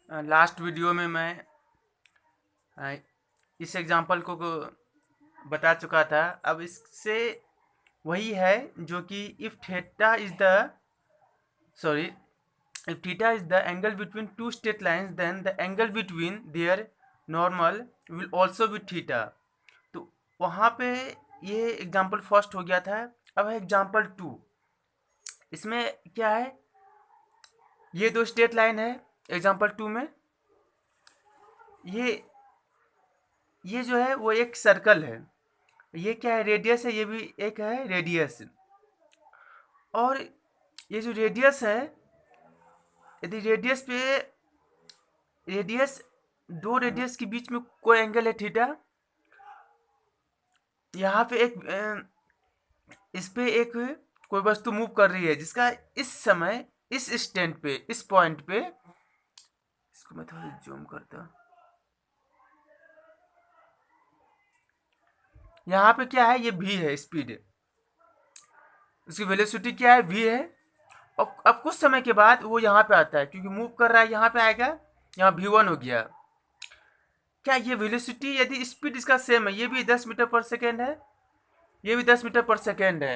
Last video में मैं इस एग्जांपल को बता चुका था। अब इससे वही है जो कि if theta is the sorry if theta is the angle between two straight lines then the angle between their normal will also be theta। तो वहाँ पे ये एग्जांपल फर्स्ट हो गया था। अब है एग्जांपल टू। इसमें क्या है, ये दो स्ट्रेट लाइन है एग्जांपल टू में। ये ये जो है वो एक सर्कल है, ये क्या है, रेडियस है, ये भी एक है रेडियस। और ये जो रेडियस है, यदि रेडियस पे रेडियस दो रेडियस के बीच में कोई एंगल है थीटा, यहाँ पे इस पे एक कोई वस्तु मूव कर रही है जिसका इस समय इस स्टैंड पे इस पॉइंट पे, इसको मैं थोड़ा जूम करता हूँ। यहाँ पे क्या है, ये v है स्पीड, उसकी वेलोसिटी क्या है, v है। और अब कुछ समय के बाद वो यहाँ पे आता है, क्योंकि मूव कर रहा है यहाँ पे आएगा, यहाँ v1 हो गया। क्या ये वेलोसिटी, यदि स्पीड इसका सेम है, ये भी 10 मीटर पर सेकेंड है, ये भी 10 मीटर पर सेकेंड है,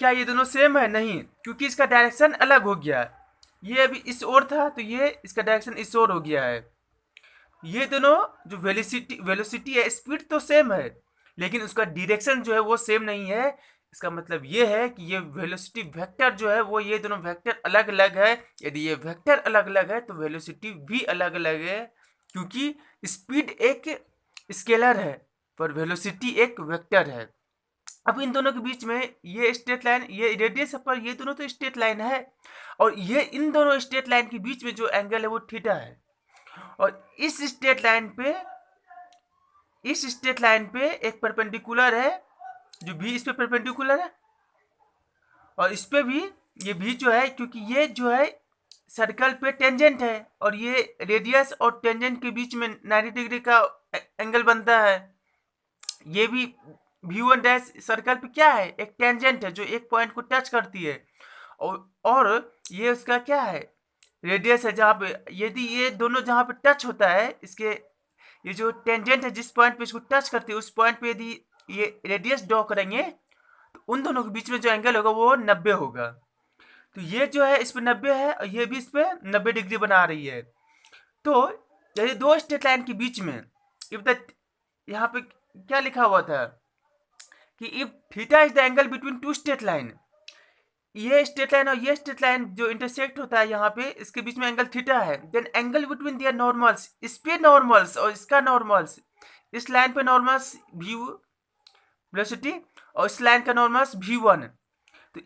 क्या ये दोनों सेम है? नहीं, क्योंकि इसका डायरेक्शन अलग हो गया। ये अभी इस ओर था तो ये इसका डायरेक्शन इस ओर हो गया है। ये दोनों जो वेलोसिटी है, स्पीड तो सेम है, लेकिन उसका डायरेक्शन जो है वो सेम नहीं है। इसका मतलब ये है कि ये वेलोसिटी वेक्टर जो है वो, ये दोनों वेक्टर अलग अलग है। यदि ये वेक्टर अलग अलग है तो वेलोसिटी भी अलग अलग है, क्योंकि स्पीड एक स्केलर है पर वेलोसिटी एक वेक्टर है। अब इन दोनों के बीच में ये स्ट्रेट लाइन, ये रेडियस पर, ये दोनों तो स्ट्रेट लाइन है, और ये इन दोनों स्ट्रेट लाइन के बीच में जो एंगल है वो थीटा है। और इस स्ट्रेट लाइन पे एक परपेंडिकुलर है जो भी इस पे परपेंडिकुलर है, और इस पे भी ये भी जो है, क्योंकि ये जो है सर्कल पे टेंजेंट है, और ये रेडियस और टेंजेंट के बीच में 90 डिग्री का एंगल बनता है। ये भी v1 डैश सर्कल पे क्या है, एक टेंजेंट है जो एक पॉइंट को टच करती है, और ये उसका क्या है, रेडियस है, जहाँ पे यदि ये दोनों जहाँ पे टच होता है, इसके ये जो टेंजेंट है जिस पॉइंट पे इसको टच करती है उस पॉइंट पे यदि ये रेडियस ड्रॉ करेंगे तो उन दोनों के बीच में जो एंगल होगा वो 90 होगा। तो ये जो है इस पे 90 है और ये भी इस पे 90 डिग्री बना रही है। तो यदि दो स्ट्रेट लाइन के बीच में, इफ द, यहाँ पे क्या लिखा हुआ था कि if theta is the angle between two straight line, ये स्ट्रेट लाइन और ये स्ट्रेट लाइन जो इंटरसेक्ट होता है यहाँ पे, इसके बीच में एंगल थीटा है, then angle between their normals, इस पे नॉर्मल्स और इसका नॉर्मल्स, इस लाइन पे नॉर्मल्स v वेलोसिटी और इस लाइन का नॉर्मल्स v1, तो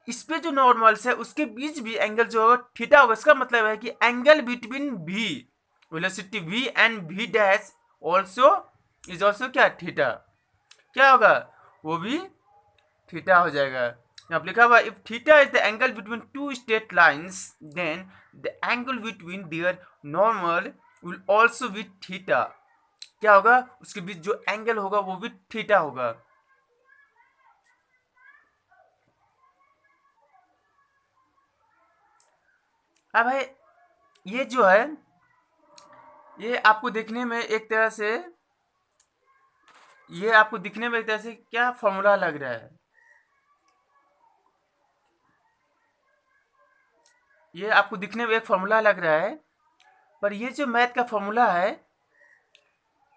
इस पे जो नॉर्मल्स है उसके बीच भी एंगल जो होगा थीटा होगा। इसका मतलब है कि angle between v velocity v and v dash also is also क्या, थीटा। क्या होगा, वो भी थीटा हो जाएगा। यहाँ पे लिखा हुआ if theta is the angle between two straight lines then the angle between their normal will also be theta. क्या होगा, उसके बीच जो एंगल होगा वो भी थीटा होगा। अब है ये जो है, ये आपको देखने में एक तरह से, ये आपको दिखने में एक तरह से क्या फॉर्मूला लग रहा है, ये आपको दिखने में एक फॉर्मूला लग रहा है, पर ये जो मैथ का फॉर्मूला है,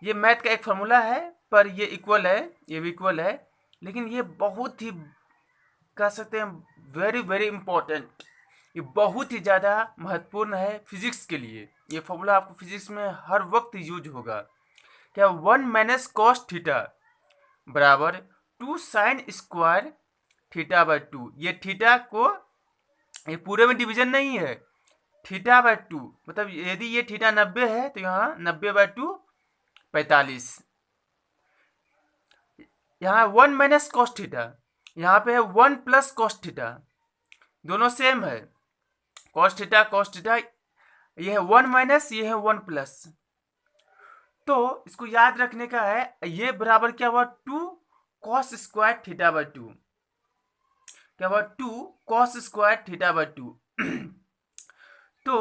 ये मैथ का एक फॉर्मूला है, पर ये इक्वल है, ये भी इक्वल है, लेकिन ये बहुत ही, कह सकते हैं, वेरी वेरी इंपॉर्टेंट, ये बहुत ही ज़्यादा महत्वपूर्ण है फिजिक्स के लिए। ये फॉर्मूला आपको फिजिक्स में हर वक्त यूज होगा। क्या, 1 - cos थीटा बराबर 2 sin² थीटा/2। ये थीटा को, ये पूरे में डिवीजन नहीं है, थीटा/2 मतलब यदि ये थीटा 90 है तो यहाँ 90/2 45। यहाँ 1 - cos थीटा, यहाँ पे है 1 + cos थीटा, दोनों सेम है, cos थीटा ये है 1 - ये है 1 +। तो इसको याद रखने का है, ये बराबर क्या हुआ, 2 cos² थीटा/2, क्या हुआ, 2 cos² थीटा/2। तो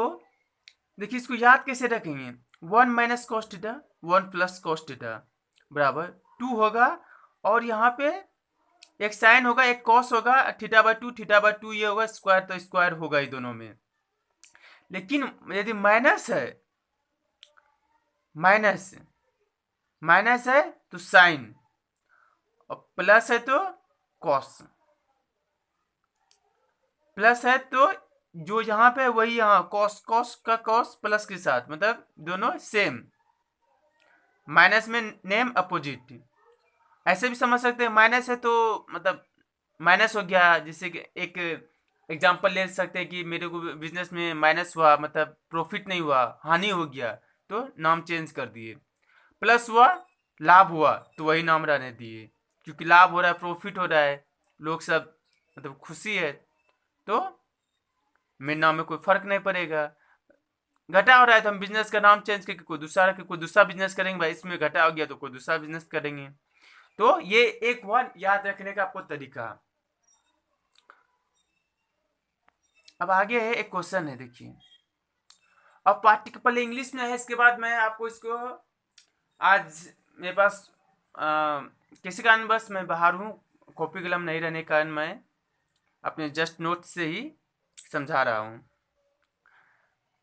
देखिए इसको याद कैसे रखेंगे, 1 minus cos theta 1 plus cos theta बराबर 2 होगा, और यहाँ पे एक साइन होगा एक कॉस होगा, थीटा बाय 2 ये होगा स्क्वायर, तो स्क्वायर होगा ही दोनों में। लेकिन यदि माइनस है, माइनस माइनस है तो साइन, और प्लस है तो कॉस, प्लस है तो जो यहाँ पे वही यहाँ कॉस, कॉस का कॉस प्लस के साथ, मतलब दोनों सेम, माइनस में नेम अपोजिट। ऐसे भी समझ सकते हैं, माइनस है तो मतलब माइनस हो गया, जैसे कि एक एग्जांपल ले सकते हैं कि मेरे को बिजनेस में माइनस हुआ, मतलब प्रॉफिट नहीं हुआ, हानि हो गया, तो नाम चेंज कर दिए। प्लस हुआ, लाभ हुआ, तो वही नाम रहने दिए, क्योंकि लाभ हो रहा है, प्रॉफिट हो रहा है, लोग सब मतलब खुशी है, तो मेरे नाम में कोई फर्क नहीं पड़ेगा। घटा हो रहा है तो हम बिजनेस का नाम चेंज करके कोई दूसरा बिजनेस करेंगे, भाई इसमें घटा हो गया तो कोई दूसरा बिजनेस करेंगे। तो ये एक वर्ड याद रखने का आपको तरीका। अब आगे है एक क्वेश्चन है, देखिए अब पार्टिकल पहले इंग्लिश में है, इसके बाद मैं आपको इसको, आज मेरे पास किसी कारण बस मैं बाहर हूँ, कॉपी कलम नहीं रहने के कारण मैं अपने जस्ट नोट से ही समझा रहा हूँ।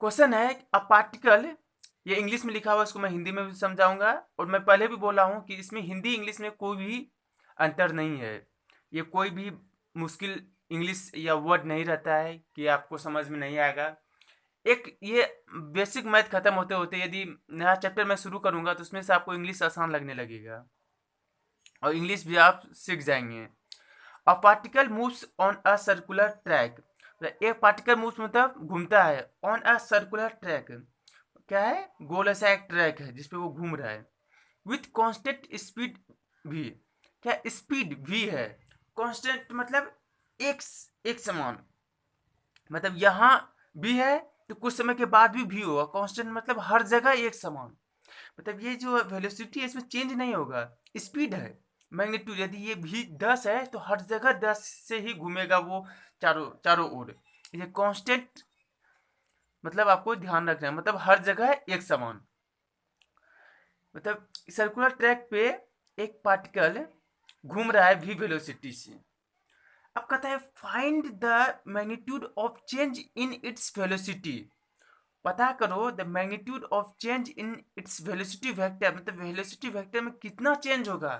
क्वेश्चन है अ पार्टिकल, ये इंग्लिश में लिखा हुआ है, इसको मैं हिंदी में भी समझाऊंगा, और मैं पहले भी बोला हूँ कि इसमें हिंदी इंग्लिश में कोई भी अंतर नहीं है, ये कोई भी मुश्किल इंग्लिश या वर्ड नहीं रहता है कि आपको समझ में नहीं आएगा। एक ये बेसिक मैथ खत्म होते होते यदि नया चैप्टर मैं शुरू करूंगा तो उसमें से आपको इंग्लिश आसान लगने लगेगा, और इंग्लिश भी आप सीख जाएंगे। A particle moves on a circular track, एक पार्टिकल मूव्स मतलब घूमता है, ऑन अ सर्कुलर ट्रैक क्या है, गोल ऐसा एक ट्रैक है जिसपे वो घूम रहा है, विथ कांस्टेंट स्पीड भी, क्या स्पीड भी है, कांस्टेंट मतलब एक एक समान, मतलब यहाँ भी है तो कुछ समय के बाद भी होगा, कांस्टेंट मतलब हर जगह एक समान, मतलब ये जो वेलोसिटी है इसमें चेंज नहीं होगा, स्पीड है, मैग्नीट्यूड यदि ये भी 10 है तो हर जगह 10 से ही घूमेगा वो, चारों चारों ओर, ये कांस्टेंट मतलब आपको ध्यान रखना है, मतलब हर जगह एक समान, मतलब सर्कुलर ट्रैक पे एक पार्टिकल घूम रहा है v वेलोसिटी से। अब कहता है find the magnitude of change in its velocity, पता करो the magnitude of change in its velocity vector, मतलब वेलोसिटी वेक्टर में कितना चेंज होगा,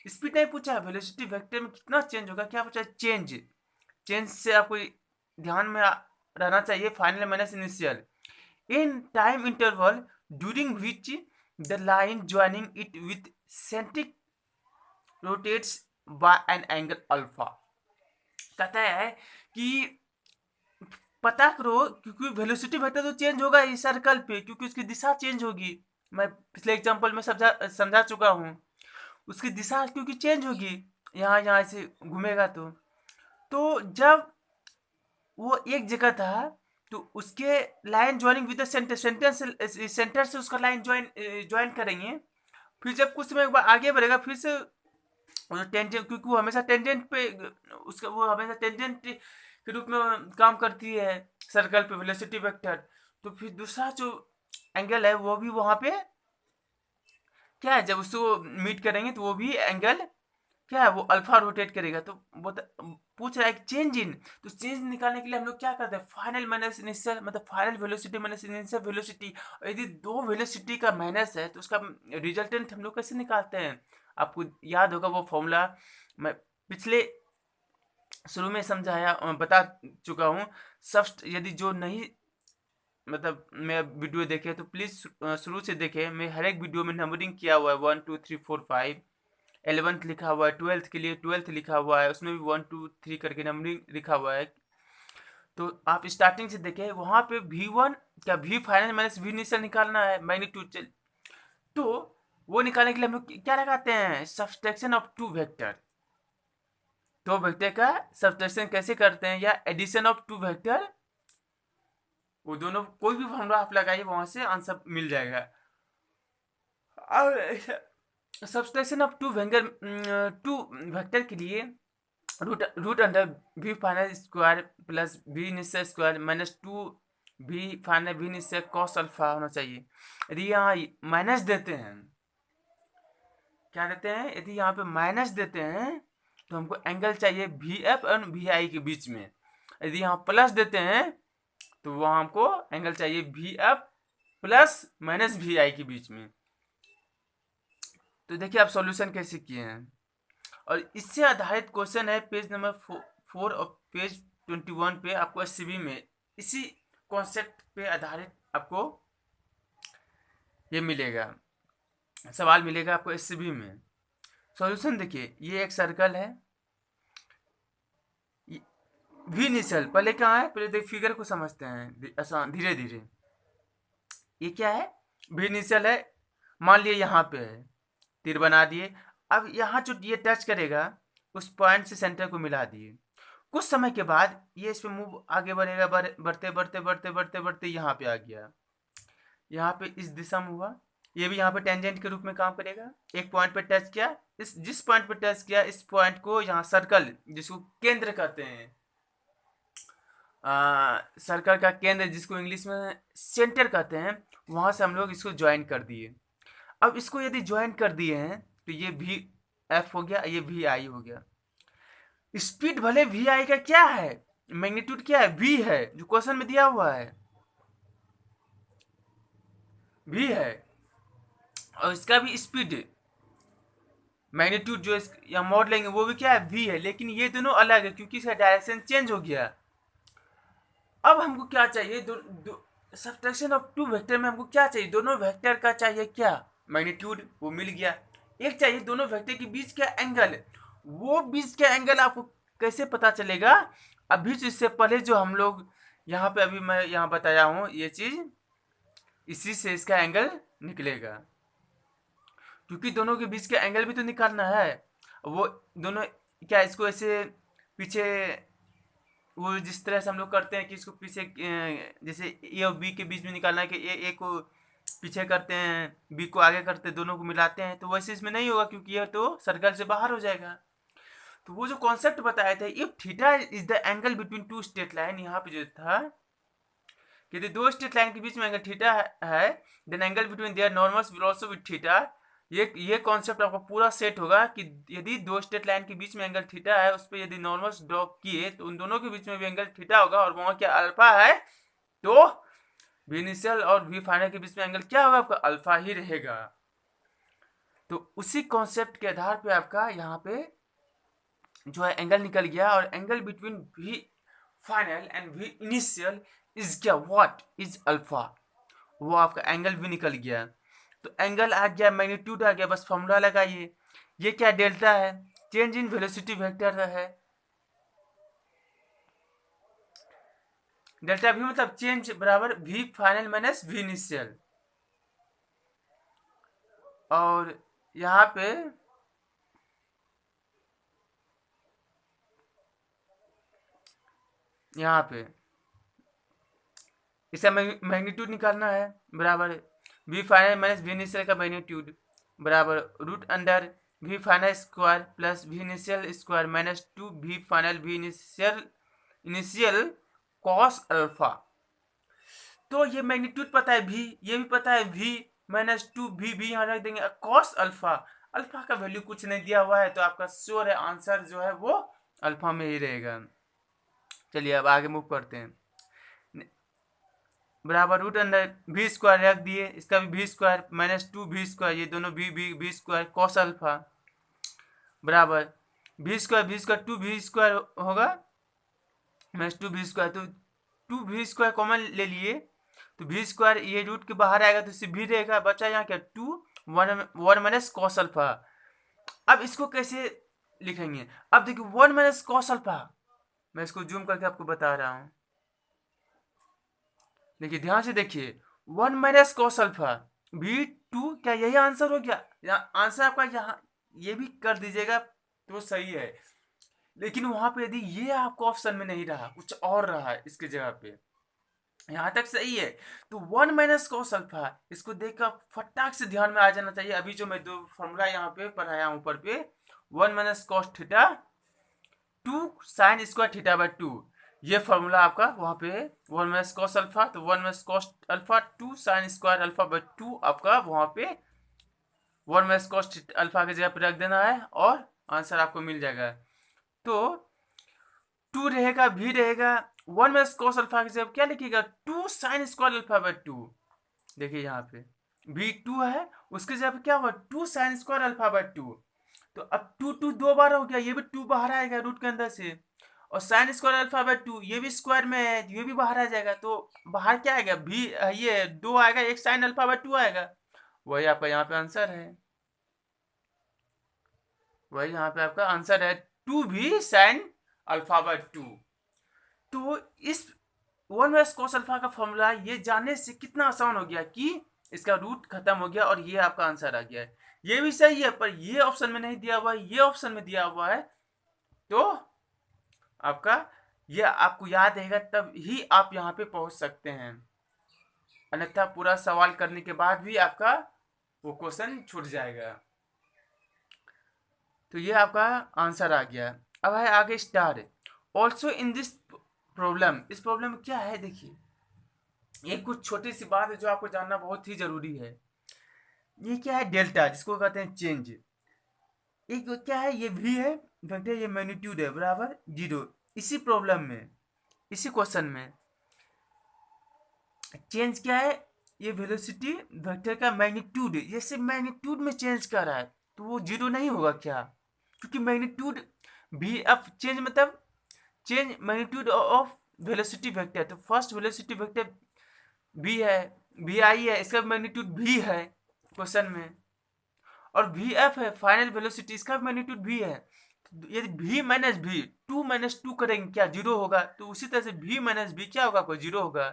स्पीड नहीं पूछा है, वेलोसिटी वेक्टर में कितना चेंज होगा, क्या पूछा है, चेंज, चेंज से आपको ध्यान में रहना चाहिए, final minus initial, in time interval during which the line joining it with centric rotates by an angle alpha. कहता है कि पता करो, क्योंकि वेलोसिटी वेक्टर तो चेंज होगा इस सर्कल पे, क्योंकि उसकी दिशा चेंज होगी, मैं पिछले एग्जांपल में समझा चुका हूँ, उसकी दिशा क्योंकि चेंज होगी, यहाँ यहाँ से घूमेगा, तो जब वो एक जगह था तो उसके line joining with centre, centre से उसका लाइन ज्वाइन करेंगे, फिर जब कुछ समय बाद आगे बढ़ेगा फिर से टेंजेंट, क्योंकि वो हमेशा टेंजेंट पे, उसका वो हमेशा टेंजेंट के रूप में काम करती है सर्कल पे वेलोसिटी वेक्टर, तो फिर दूसरा जो एंगल है वो भी वहां पे क्या है, जब उसको मीट करेंगे तो वो भी एंगल क्या है, वो अल्फा रोटेट करेगा, तो वो पूछ रहा है चेंज इन, तो चेंज निकालने के लिए हम लोग क्या करते हैं, फाइनल माइनस इनिशियल, मतलब final velocity minus initial velocity, और यदि दो वेलोसिटी का माइनस है तो उसका रिजल्टेंट हम लोग कैसे निकालते हैं, आपको याद होगा वो फॉर्मूला, मैं पिछले शुरू में समझाया बता चुका हूँ। सब्स्ट यदि जो नहीं मतलब मैं वीडियो देखे तो प्लीज़ शुरू से देखे, मैं हर एक वीडियो में नंबरिंग किया हुआ है, 1 2 3 4 5, 11th लिखा हुआ है, 12th के लिए 12th लिखा हुआ है, उसमें भी 1 2 3 करके नंबरिंग लिखा हुआ है, तो आप स्टार्टिंग से देखें वहाँ पे V1 क्या V final minus V initial निकालना है मैग्नीट्यूड, तो वो निकालने के लिए हम लोग क्या लगाते हैं, सब्सट्रैक्शन ऑफ टू वेक्टर, दो वेक्टर का सब्सट्रैक्शन कैसे करते हैं, या एडिशन ऑफ टू वेक्टर, वो दोनों कोई भी फॉर्मूला आप लगाइए वहां से आंसर मिल जाएगा। और सब्सट्रैक्शन ऑफ टू वेक्टर के लिए root root under v final square plus we initial square minus 2 भी फाइनल भी इनिशियल कॉस अल्फा होना चाहिए। यदि यहाँ माइनस देते हैं, क्या देते हैं, यदि यहाँ पे माइनस देते हैं तो हमको एंगल चाहिए वी एफ और वी आई के बीच में। यदि यहाँ प्लस देते हैं तो वहाँ हमको एंगल चाहिए V F plus minus we I के बीच में। तो देखिए आप सॉल्यूशन कैसे किए हैं, और इससे आधारित क्वेश्चन है पेज नंबर 4 और पेज 21 पे आपको एससीबी में इसी कॉन्सेप्ट पे आधारित आपको ये मिलेगा, सवाल मिलेगा आपको एससीबी में। सॉल्यूशन देखिए, ये एक सर्कल है, वी इनिशियल पहले कहाँ है, पहले देख फिगर को समझते हैं आसान धीरे धीरे। ये क्या है, वी इनिशियल है, मान लिए यहाँ पे है, तीर बना दिए। अब यहाँ जो ये टच करेगा उस पॉइंट से सेंटर को मिला दिए। कुछ समय के बाद ये इस पे मूव आगे बढ़ेगा, बढ़ते बढ़ते बढ़ते बढ़ते बढ़ते यहाँ पे आ गया, यहाँ पे इस दिशा में हुआ। ये भी यहाँ पे टेंजेंट के रूप में काम करेगा। एक पॉइंट पे टच किया, इस जिस पॉइंट पे टच किया इस पॉइंट को यहाँ सर्कल, जिसको केंद्र कहते हैं, सर्कल का केंद्र जिसको इंग्लिश में सेंटर कहते हैं, वहाँ से हम लोग इसको ज्वाइन कर दिए। अब इसको यदि ज्वाइन कर दिए हैं तो ये वी एफ हो गया, ये वी आई हो गया। स्पीड भले वी आई का क्या है, मैग्नीट्यूड क्या है, वी है, जो क्वेश्चन में दिया हुआ है वी है, और इसका भी स्पीड मैग्नीट्यूड जो या मोड लेंगे वो भी क्या है, वी है। लेकिन ये दोनों अलग है क्योंकि इसका डायरेक्शन चेंज हो गया। अब हमको क्या चाहिए, सब्ट्रैक्शन ऑफ टू वेक्टर में हमको क्या चाहिए, दोनों वेक्टर का चाहिए क्या, मैग्नीट्यूड, वो मिल गया। एक चाहिए दोनों वेक्टर के बीच का एंगल, वो बीच का एंगल आपको कैसे पता चलेगा, अभी इससे पहले जो हम लोग यहाँ पे अभी मैं यहाँ बताया हूँ ये चीज, इसी से इसका एंगल निकलेगा, क्योंकि दोनों के बीच का एंगल भी तो निकालना है। वो दोनों क्या, इसको ऐसे पीछे, वो जिस तरह से हम लोग करते हैं कि इसको पीछे जैसे ए और बी के बीच में निकालना है कि ए को पीछे करते हैं, बी को आगे करते हैं, दोनों को मिलाते हैं, तो वैसे इसमें नहीं होगा क्योंकि यह तो सर्कल से बाहर हो जाएगा। तो वो जो कॉन्सेप्ट बताया था, if theta is the angle between two straight line, यहाँ पे जो था कि यदि दो स्ट्रेट लाइन के बीच में एंगल थीटा है, then angle between their normals will also with theta. ये कॉन्सेप्ट आपको पूरा सेट होगा कि यदि दो स्ट्रेट लाइन के बीच में एंगल थीटा है, उस पर यदि नॉर्मल्स ड्रॉ किए तो उन दोनों के बीच में भी एंगल थीटा होगा, और वहाँ क्या अल्फा है, तो वी इनिशियल और वी फाइनल के बीच में एंगल क्या होगा, आपका अल्फा ही रहेगा। तो उसी कॉन्सेप्ट के आधार पे आपका यहाँ पे जो है एंगल निकल गया, और angle between v final and v initial is क्या, व्हाट इज अल्फा, वो आपका एंगल भी निकल गया। तो एंगल आ गया, मैग्नीट्यूड आ गया, बस फॉर्मूला लगाइए। ये क्या, डेल्टा है, चेंज इन वेलोसिटी वेक्टर है। डेल्टा भी मतलब चेंज बराबर v final minus we initial. और यहाँ पे इसका मैग्नीट्यूड निकालना है, बराबर v final minus we initial का मैग्नीट्यूड बराबर root under v final square plus we initial square minus 2 v final v initial cos alpha. तो ये मैग्नीट्यूड पता है वी, ये भी पता है वी माइनस 2 वी यहाँ रख देंगे, कॉस अल्फा, अल्फा का वैल्यू कुछ नहीं दिया हुआ है, तो आपका श्योर है आंसर जो है वो अल्फा में ही रहेगा। चलिए अब आगे मूव करते हैं, बराबर रूट अंडर वी स्क्वायर रख दिए, इसका भी v square minus 2 v square, ये दोनों वी स्क्वायर कॉस अल्फा बराबर वी स्क्वायर 2 वी स्क्वायर होगा माइनस 2 वी स्क्वायर, तो 2 वी स्क्वायर कॉमन ले लिए, तो वी स्क्वायर ये रूट के बाहर आएगा तो इससे वी रहेगा, बचा यहाँ क्या 2 1 माइनस कॉस अल्फा। अब इसको कैसे लिखेंगे, अब देखिए 1 माइनस कॉस अल्फा, मैं इसको जूम करके आपको बता रहा हूँ, देखिए ध्यान से देखिए 1 माइनस कॉस अल्फा v2, क्या यही आंसर हो गया, आंसर आपका यहाँ ये भी कर दीजिएगा तो सही है। लेकिन वहां पे यदि ये आपको ऑप्शन में नहीं रहा, कुछ और रहा है इसके जगह पे, यहाँ तक सही है, तो 1 माइनस कॉस अल्फा, इसको देखकर फटाक से ध्यान में आ जाना चाहिए। अभी जो मैं दो फॉर्मूला यहाँ पे पढ़ाया हूँ ऊपर पे, 1 minus cos theta 2 sine square theta by 2, ये फॉर्मूला आपका वहाँ पे 1 माइनस कॉस अल्फा, तो 1 minus cos alpha 2 sine square alpha by 2 आपका वहाँ पे 1 माइनस कॉस अल्फा की जगह पे रख देना है और आंसर आपको मिल जाएगा। तो 2 रहेगा, भी रहेगा, 1 माइनस कॉस अल्फा की जगह क्या लिखिएगा 2 साइन स्क्वायर अल्फा बाई 2। देखिए यहाँ पे भी 2 है, उसके जगह पे क्या हुआ 2 साइन स्क्वायर अल्फा बाई 2। तो अब 2 2 दो बार हो गया, ये भी 2 बाहर आएगा रूट के अंदर से, और साइन स्क्वायर अल्फा बाई 2 ये भी स्क्वायर में है, ये भी बाहर आ जाएगा, तो बाहर क्या आएगा भी ये 2 आएगा, एक साइन अल्फा बाई 2 आएगा, वही आपका यहाँ पे आंसर है, वही यहाँ पे आपका आंसर है 2 भी साइन अल्फा बाई 2। तो इस 1 माइनस कॉस अल्फा का फॉर्मूला ये जानने से कितना आसान हो गया कि इसका रूट खत्म हो गया और ये आपका आंसर आ गया है। ये भी सही है, पर ये ऑप्शन में नहीं दिया हुआ है, ये ऑप्शन में दिया हुआ है, तो आपका ये आपको याद रहेगा तब ही आप यहाँ पे पहुंच सकते हैं, अन्यथा पूरा सवाल करने के बाद भी आपका वो क्वेश्चन छूट जाएगा। तो ये आपका आंसर आ गया। अब है आगे star. Also in this problem, इस प्रॉब्लम में क्या है देखिए, एक कुछ छोटी सी बात है जो आपको जानना बहुत ही जरूरी है। ये क्या है डेल्टा, जिसको कहते हैं चेंज। एक क्या है ये भी है वेक्टर, ये मैग्नीट्यूड है बराबर 0। इसी प्रॉब्लम में, इसी क्वेश्चन में चेंज क्या है, ये वेलोसिटी वेक्टर का मैग्नीट्यूड, ये सिर्फ मैग्नीट्यूड में चेंज कर रहा है, तो वो 0 नहीं होगा क्या, क्योंकि मैग्नीट्यूड भी अब चेंज मतलब change magnitude of velocity vector, तो फर्स्ट वेलोसिटी वेक्टर भी है, भी आई है, इसका मैग्नीट्यूड भी है क्वेश्चन में, और वी एफ है फाइनल वेलोसिटी, इसका मैग्नीट्यूड भी है। तो यदि v माइनस भी 2 माइनस 2 करेंगे क्या 0 होगा, तो उसी तरह से v माइनस भी क्या होगा कोई 0 होगा।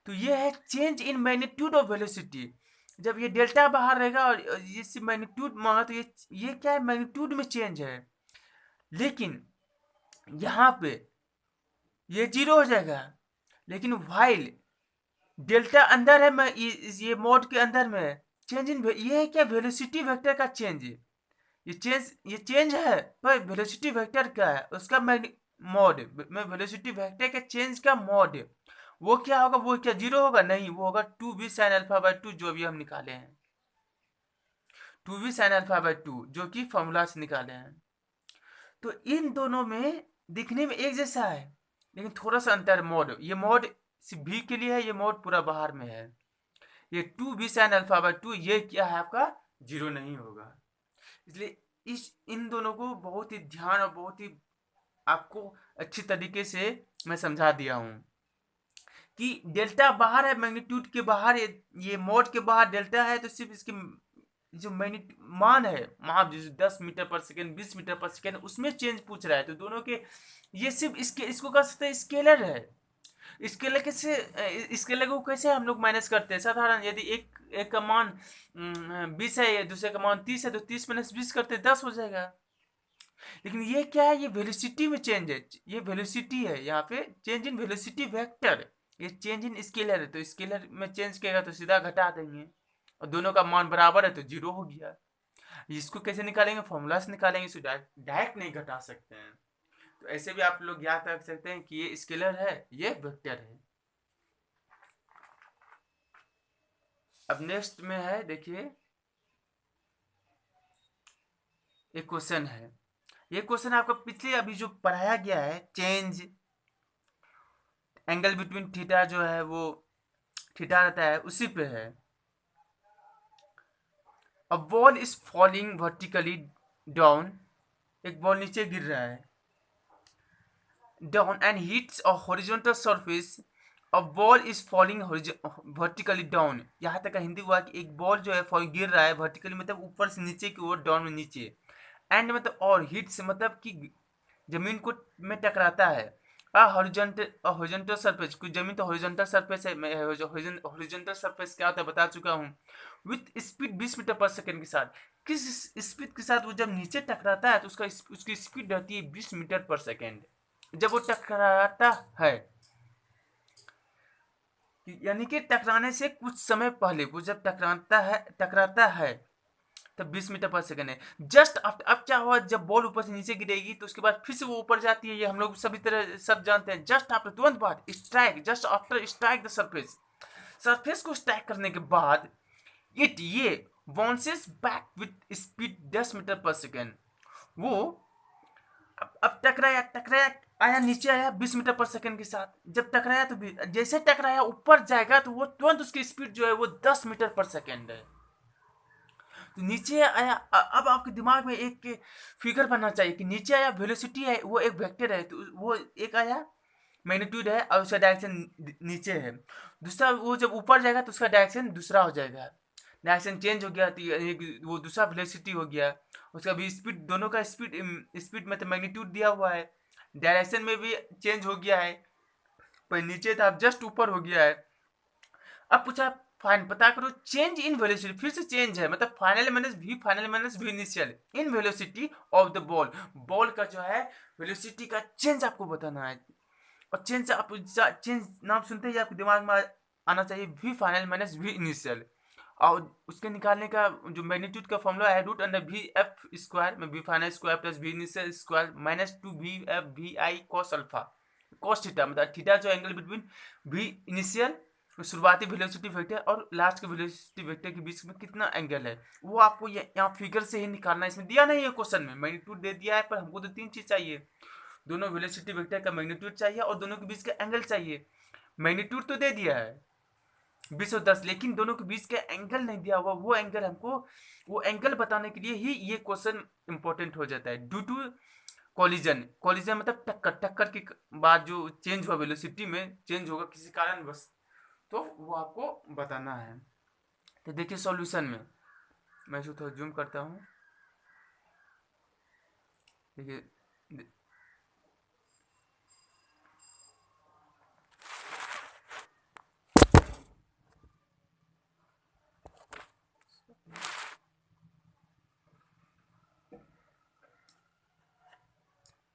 तो ये है change in magnitude of velocity. जब ये डेल्टा बाहर रहेगा और ये मैग्नीट्यूड मांगा, तो ये क्या है मैग्नीट्यूड में चेंज है, लेकिन यहाँ पे ये 0 हो जाएगा, लेकिन वाइल डेल्टा अंदर है, मैं ये मोड के अंदर में है, चेंज इन ये है क्या वेलोसिटी वेक्टर का चेंज, ये चेंज है पर वेलोसिटी वेक्टर का है, उसका मोड में वेलोसिटी वेक्टर के चेंज का मोड वो क्या होगा, वो क्या 0 होगा, नहीं वो होगा 2v sin अल्फा बाई 2, जो भी हम निकाले हैं 2v sin अल्फा बाई 2, जो कि फॉर्मूला से निकाले हैं। तो इन दोनों में दिखने में एक जैसा है, लेकिन थोड़ा सा अंतर मोड, ये मोड सिर्फ v के लिए है, ये मोड पूरा बाहर में है। ये 2v sin अल्फा बाई 2 ये क्या है आपका 0 नहीं होगा, इसलिए इन दोनों को बहुत ही ध्यान और बहुत ही आपको अच्छी तरीके से मैं समझा दिया हूं कि डेल्टा बाहर है, मैग्नीट्यूड के बाहर, ये मोड के बाहर डेल्टा है, तो सिर्फ इसके जो मान है माप, जैसे 10 metre per second 20 metre per second, उसमें चेंज पूछ रहा है, तो दोनों के ये सिर्फ इसको कह सकते हैं स्केलर है। स्केलर कैसे, स्केलर को कैसे हम लोग माइनस करते हैं, साधारण यदि एक का मान 20 है, दूसरे का मान 30 है, तो 30 माइनस 20 करते 10 हो जाएगा। लेकिन ये क्या है, ये वेलोसिटी में चेंज है, ये वेलोसिटी है, यहाँ पे चेंज इन वेलोसिटी वेक्टर, ये चेंज इन स्केलर है, तो स्केलर में चेंज किएगा तो सीधा घटा देंगे, और दोनों का मान बराबर है तो 0 हो गया। इसको कैसे निकालेंगे, फॉर्मूला से निकालेंगे, इसको डायरेक्ट नहीं घटा सकते हैं। तो ऐसे भी आप लोग याद रख सकते हैं कि ये स्केलर है, ये वेक्टर है। अब नेक्स्ट में है देखिए, एक क्वेश्चन है, ये क्वेश्चन आपका पिछले अभी जो पढ़ाया गया है, चेंज एंगल बिटवीन थीटा जो है वो थीटा रहता है, उसी पे है। A ball is falling vertically down, एक बॉल नीचे गिर रहा है down and hits a horizontal surface, a ball is falling vertically down. यहाँ तक का हिंदी हुआ कि एक बॉल जो है गिर रहा है वर्टिकली, मतलब ऊपर से नीचे की ओर, डाउन में नीचे, एंड मतलब और हिट्स मतलब कि जमीन को में टकराता है, हॉरिजॉन्टल सरफेस, कुछ जमीन तो हॉरिजॉन्टल सरफेस है, मैं हॉरिजॉन्टल सरफेस क्या होता है बता चुका हूँ, विथ स्पीड 20 मीटर पर सेकंड के साथ। किस स्पीड के साथ वो जब नीचे टकराता है तो उसकी स्पीड रहती है 20 मीटर पर सेकंड जब वो टकराता है, यानी कि टकराने से कुछ समय पहले वो जब टकराता है तब 20 मीटर पर सेकंड है। जस्ट अब क्या हुआ, जब बॉल ऊपर से नीचे गिरेगी तो उसके बाद फिर से वो ऊपर जाती है, ये हम लोग सभी तरह सब जानते हैं। जस्ट आफ्टर, तुरंत बाद strike, just after strike the surface, surface को स्ट्राइक करने के बाद ये bounces back with speed 10 metre per second. वो अब टकराया आया, नीचे आया 20 मीटर पर सेकंड के साथ। जब टकराया तो जैसे टकराया ऊपर जाएगा तो वो तुरंत उसकी स्पीड जो है वो 10 मीटर पर सेकंड है। तो नीचे आया, अब आपके दिमाग में एक फिगर बनना चाहिए कि नीचे आया वेलोसिटी है, वो एक वेक्टर है, तो वो एक आया मैग्नीट्यूड है और उसका डायरेक्शन नीचे है। दूसरा वो जब ऊपर जाएगा तो उसका डायरेक्शन दूसरा हो जाएगा, डायरेक्शन चेंज हो गया, तो वो दूसरा वेलोसिटी हो गया। उसका भी स्पीड, दोनों का स्पीड में तो मैग्नीट्यूड दिया हुआ है, डायरेक्शन में भी चेंज हो गया है, पर नीचे था अब जस्ट ऊपर हो गया है। अब पूछा फाइन पता करो चेंज इन वेलोसिटी, फिर से चेंज है, मतलब final minus we initial in velocity of the ball. Ball का जो है वेलोसिटी का चेंज आपको बताना है। और चेंज आप चेंज नाम सुनते ही आपके दिमाग में आना चाहिए V final minus we initial. और उसके निकालने का जो मैग्नीट्यूड का फॉर्मूला है root under we F square में V final square plus we initial square minus 2 V F V I cos alpha cos theta, मतलब थीटा जो एंगल बिटवीन वी इनिशियल शुरुआती वेलोसिटी वेक्टर और लास्ट के velocity vector के बीच में कितना एंगल है, वो आपको यहाँ फिगर से ही निकालना है। इसमें दिया नहीं है क्वेश्चन में, मैग्नीट्यूड दे दिया है, पर हमको तो 3 चीज चाहिए, दोनों वेलोसिटी वेक्टर का मैग्नीट्यूड चाहिए और दोनों के बीच का एंगल चाहिए। मैग्नीट्यूड तो दे दिया है 20 और 10, लेकिन दोनों के बीच का एंगल नहीं दिया हुआ, वो एंगल हमको, वो एंगल बताने के लिए ही ये क्वेश्चन इंपॉर्टेंट हो जाता है। ड्यू टू कॉलिजन, कॉलिजन मतलब टक्कर के बाद जो चेंज हुआ वेलोसिटी में चेंज होगा किसी कारण बस, तो वो आपको बताना है। तो देखिए सॉल्यूशन में मैं इसको थोड़ा जूम करता हूँ, देखिए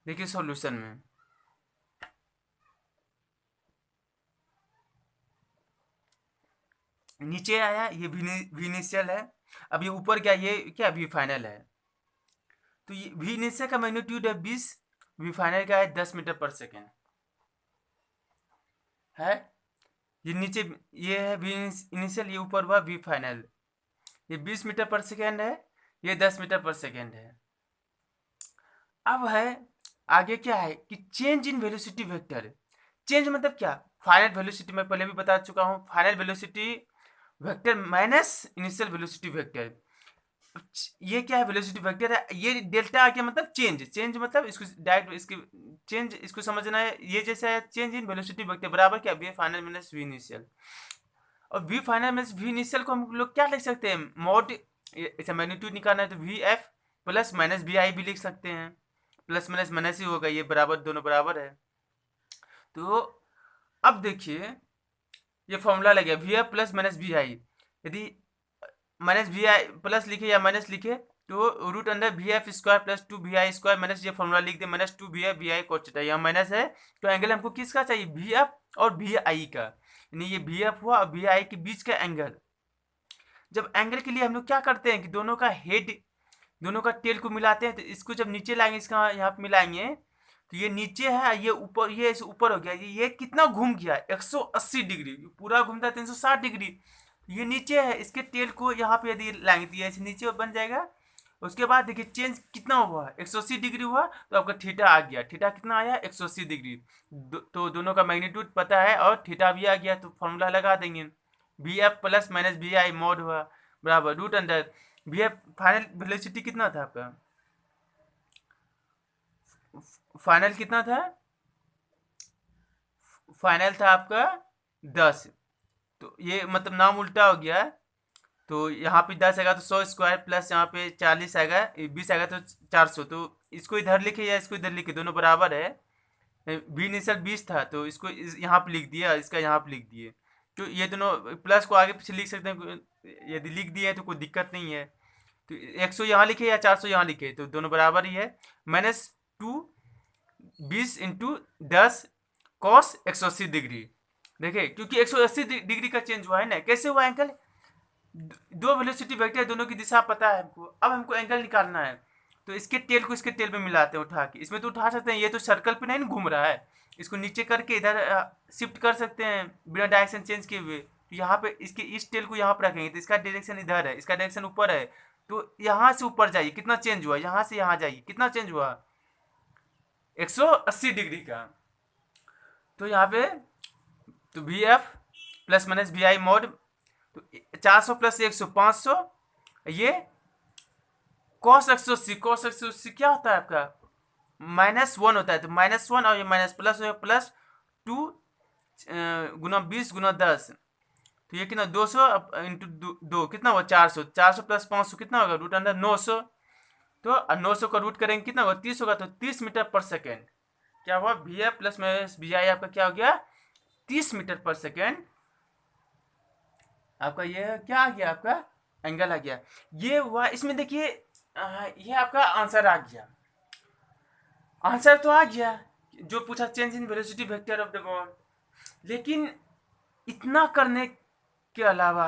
देखिए सॉल्यूशन में नीचे आया ये वी इनिशियल है, अब ये ऊपर क्या, ये क्या वी फाइनल है, तो ये वी इनिशियल का मैग्नीट्यूड है 20, वी फाइनल का है 10 मीटर पर सेकेंड है। ये नीचे ये है वी इनिशियल, ये ऊपर हुआ वी फाइनल, ये 20 मीटर पर सेकेंड है, ये 10 मीटर पर सेकेंड है। अब है आगे क्या है कि change in velocity vector. Change मतलब क्या, फाइनल वेलोसिटी मैं पहले भी बता चुका हूँ, final velocity vector minus initial velocity vector. ये क्या है, वेलोसिटी वेक्टर है, ये डेल्टा आ गया मतलब चेंज मतलब इसको डायरेक्ट इसकी चेंज इसको समझना है, ये जैसा है चेंज इन वेलोसिटी वेक्टर बराबर क्या V final minus we initial. और V final minus we initial को हम लोग क्या लिख सकते हैं, मॉड, ऐसा मैग्नीट्यूड निकालना है तो V F plus minus we I भी लिख सकते हैं, प्लस माइनस माइनस ही होगा, ये बराबर दोनों बराबर है। तो अब देखिए ये फॉर्मूला लग गया V F plus minus we I, यदि माइनस वी आई प्लस लिखे या माइनस लिखे तो root under we F square plus 2 V I square minus ये फॉर्मूला लिख दे minus 2 V F V I cos theta, यहाँ माइनस है तो एंगल हमको किसका चाहिए, वी एफ और वी आई का, यानी ये वी एफ हुआ और वी आई के बीच का एंगल। जब एंगल के लिए हम लोग क्या करते हैं कि दोनों का हेड, दोनों का टेल को मिलाते हैं, तो इसको जब नीचे लाएंगे इसका यहाँ पे मिलाएंगे तो ये नीचे है, ये ऊपर, ये ऊपर हो गया, ये कितना घूम गया 180 डिग्री, पूरा घूमता है 360 डिग्री, ये नीचे है, इसके टेल को यहाँ पे यदि लाएंगे तो ये ऐसे नीचे बन जाएगा। उसके बाद देखिए चेंज कितना हुआ 180 डिग्री हुआ, तो आपका थीटा आ गया, थीटा कितना आया 180 डिग्री, तो दोनों का मैग्नीट्यूड पता है और थीटा भी आ गया, तो फॉर्मूला लगा देंगे v F plus minus we i mod हुआ बराबर root under we f, final velocity कितना था आपका, फाइनल कितना था, फाइनल था आपका 10, तो ये मतलब नाम उल्टा हो गया, तो यहाँ पे 10 आएगा तो 100 स्क्वायर प्लस यहाँ पे 40 आएगा, 20 आएगा तो 400, तो इसको इधर लिखे या इसको इधर लिखे दोनों बराबर है। वी इनिशियल 20 था तो इसको यहाँ पे लिख दिया, इसका यहाँ पे लिख दिए, तो ये दोनों प्लस को आगे पीछे लिख सकते हैं, यदि लिख दिए तो कोई दिक्कत नहीं है। तो 100 यहाँ लिखे या 400 यहाँ लिखे तो दोनों बराबर ही है, माइनस 2 20 इंटू 10 कॉस 180 डिग्री। देखिए क्योंकि 180 डिग्री का चेंज हुआ है ना, कैसे हुआ एंगल, दो वेलोसिटी वेक्टर, दोनों की दिशा पता है हमको। अब हमको एंगल निकालना है, तो इसके टेल को इसके टेल में मिलाते हैं उठा के। इसमें तो उठा सकते हैं, ये तो सर्कल पे नहीं ना घूम रहा है, इसको नीचे करके इधर शिफ्ट कर सकते हैं बिना डायरेक्शन चेंज किए हुए। तो यहाँ पे इसके इस टेल को यहाँ पर रखेंगे तो इसका डायरेक्शन इधर है, इसका डायरेक्शन ऊपर है। तो यहाँ से ऊपर जाइए, कितना चेंज हुआ, यहाँ से यहाँ जाइए, कितना चेंज हुआ, 180 डिग्री का। तो यहाँ पे तो V F plus minus we i mod, तो 400 प्लस 100 500, ये कॉस 180, कॉस 180 क्या होता है आपका -1 होता है। तो -1 और ये माइनस प्लस हो प्लस 2 गुना 20 गुना 10, तो ये कितना 200 इंटू 2 कितना हुआ 400, 400 प्लस 500 कितना होगा रूट अंडर 900। तो 900 का रूट करेंगे कितना होगा 30 होगा, तो 30 मीटर पर सेकेंड क्या हुआ, V F plus minus we I आपका क्या हो गया 30 मीटर पर सेकेंड। आपका ये क्या आ गया, आपका एंगल आ गया। ये हुआ, इसमें देखिए ये आपका आंसर आ गया। आंसर तो आ गया जो पूछा, change in velocity vector of the ball. लेकिन इतना करने के अलावा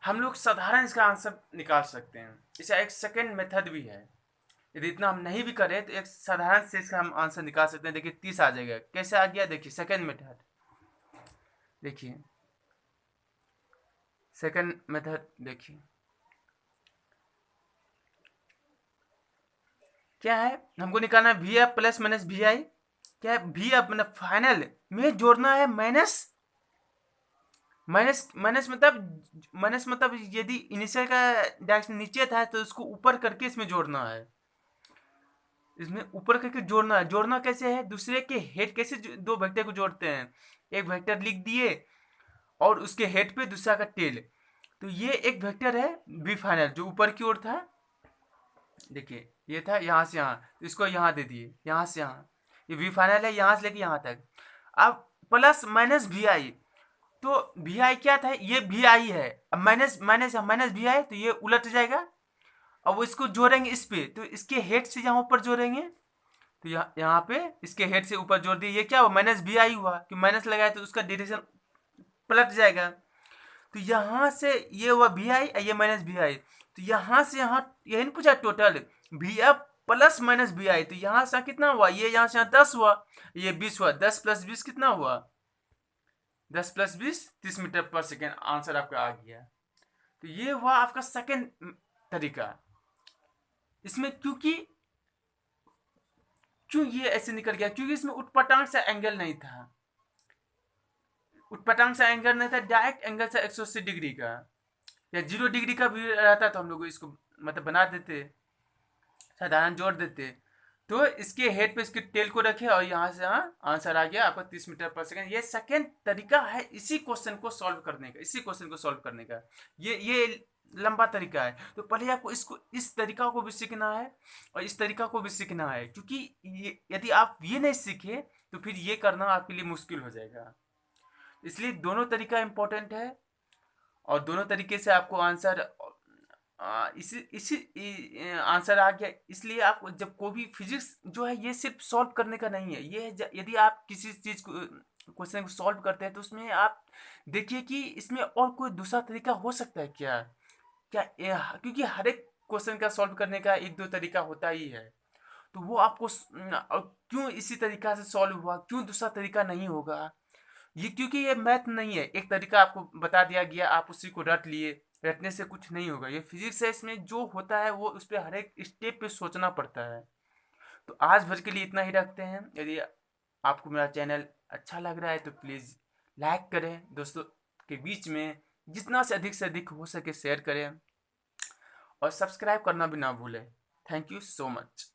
हम लोग साधारण इसका आंसर निकाल सकते हैं। इसका एक सेकेंड मेथड भी है, यदि इतना हम नहीं भी करें तो एक साधारण से इसका हम आंसर निकाल सकते हैं। देखिए 30 आ जाएगा, कैसे आ गया देखिए सेकेंड मेथड, देखिए सेकेंड मेथड देखिए क्या है, हमको निकालना है V F plus minus we I. क्या है वी एफ मतलब फाइनल में जोड़ना है माइनस माइनस माइनस मतलब यदि इनिशियल का डायरेक्शन नीचे था तो उसको ऊपर करके इसमें जोड़ना है, इसमें ऊपर करके जोड़ना है। जोड़ना कैसे है, दूसरे के हेड कैसे दो वेक्टर को जोड़ते हैं, एक वेक्टर लिख दिए और उसके हेड पे दूसरा का टेल। तो ये एक वेक्टर है वी फाइनल जो ऊपर की ओर था, देखिए ये था यहाँ से यहाँ, तो इसको यहाँ दे दिए, यहाँ से यहाँ, ये वी फाइनल है यहाँ से लेके यहाँ तक। अब प्लस माइनस वी आई, तो वी आई क्या था, ये वी आई है, अब minus minus minus we I, तो ये उलट जाएगा। अब वो इसको जोड़ेंगे इस पे, तो इसके हेड से यहाँ ऊपर जोड़ेंगे, तो यहाँ पे इसके हेड से ऊपर जोड़ दिए, ये क्या हुआ माइनस वी आई हुआ, कि माइनस लगाया तो उसका डायरेक्शन पलट जाएगा। तो यहाँ से ये हुआ वी आई, ये माइनस वी आई, तो यहाँ से यहाँ यही नहीं पूछा total V F plus minus we I, तो यहाँ से कितना हुआ, ये यहाँ से 10 हुआ, ये 20 हुआ, 10 प्लस 20 कितना हुआ 10 plus 20 30 metre per second, answer आपका आ गया। तो ये हुआ आपका सेकेंड तरीका। इसमें क्यों ये ऐसे निकल गया, क्योंकि इसमें उत्पटांग सा एंगल नहीं था, उत्पटांग सा एंगल नहीं था, डायरेक्ट एंगल से 180 डिग्री का या 0 डिग्री का भी रहता तो हम लोग इसको मतलब बना देते, साधारण जोड़ देते। तो इसके हेड पे इसके टेल को रखे और यहाँ से यहाँ आंसर आ गया आपका 30 मीटर पर सेकेंड। ये सेकेंड तरीका है इसी क्वेश्चन को सॉल्व करने का, इसी क्वेश्चन को सॉल्व करने का। ये लंबा तरीका है, तो पहले आपको इसको इस तरीका को भी सीखना है और इस तरीका को भी सीखना है, क्योंकि यदि आप ये नहीं सीखे तो फिर ये करना आपके लिए मुश्किल हो जाएगा। इसलिए दोनों तरीका इम्पोर्टेंट है और दोनों तरीके से आपको आंसर इसी आंसर आ गया। इसलिए आप जब कोई भी फिजिक्स जो है ये सिर्फ सॉल्व करने का नहीं है, ये यदि आप किसी चीज़ को क्वेश्चन को सॉल्व करते हैं तो उसमें आप देखिए कि इसमें और कोई दूसरा तरीका हो सकता है क्या, क्योंकि हर एक क्वेश्चन का सॉल्व करने का एक दो तरीका होता ही है। तो वो आपको क्यों इसी तरीका से सॉल्व हुआ, क्यों दूसरा तरीका नहीं होगा, ये क्योंकि ये मैथ नहीं है, एक तरीका आपको बता दिया गया आप उसी को रट लिए, रटने से कुछ नहीं होगा। ये फिजिक्स है, इसमें जो होता है वो उस पर हर एक स्टेप पे सोचना पड़ता है। तो आज भर के लिए इतना ही रखते हैं। यदि आपको मेरा चैनल अच्छा लग रहा है तो प्लीज़ लाइक करें, दोस्तों के बीच में जितना से अधिक हो सके शेयर करें और सब्सक्राइब करना भी ना भूलें। Thank you so much.